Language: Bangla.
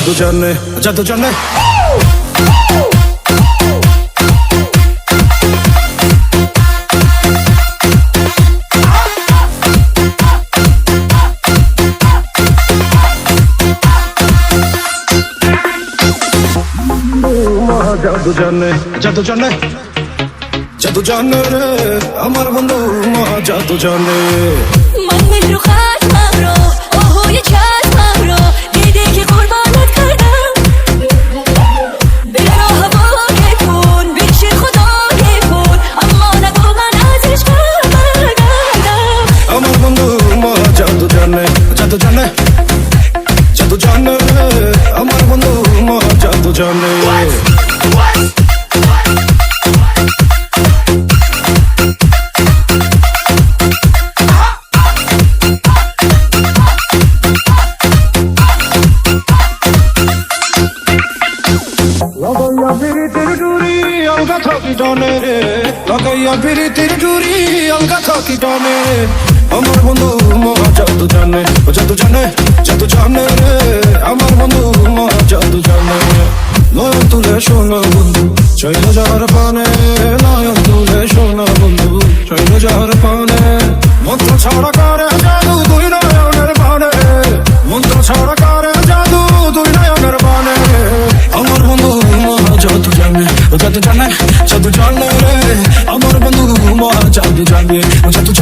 জাদু জানে জাদু জানে জাদু জানে জাদু জানে জাদু জানে রে আমার বন্ধু মা জাদু জানে من مهر و خشمم رو آهوی چشمم رو دیدی که قربانت کردم بره هوای کن بشه خدای کن اما نگو من از عشقم برگردم আমার বন্ধু মা জাদু জানে জাদু জানে জাদু জানে রে আমার বন্ধু মা জাদু জানে লাগাইয়া পিরিতির ডুরি আলগা থাকি টানে রে লাগাইয়া পিরিতির ডুরি আলগা থাকি টানে রে আমার বন্ধু মহা জাদু জানে ও জাদু জানে জাদু জানে রে আমার বন্ধু মহা জাদু জানে নয়ন তুলে শোনা বন্ধু চৈল যার পানে নয়ন তুলে শোনা বন্ধু চৈল যার পানে মন্ত্র ছাড়া করে জাদু দুই নয়নের পানে মন্ত্র ছাড়া করে জাদু দুই নয়নের পানে আমার বন্ধু মহা জাদু জানে ও জাদু জানে জাদু জানে রে আমার বন্ধু মহা জাদু জানে ও জাদু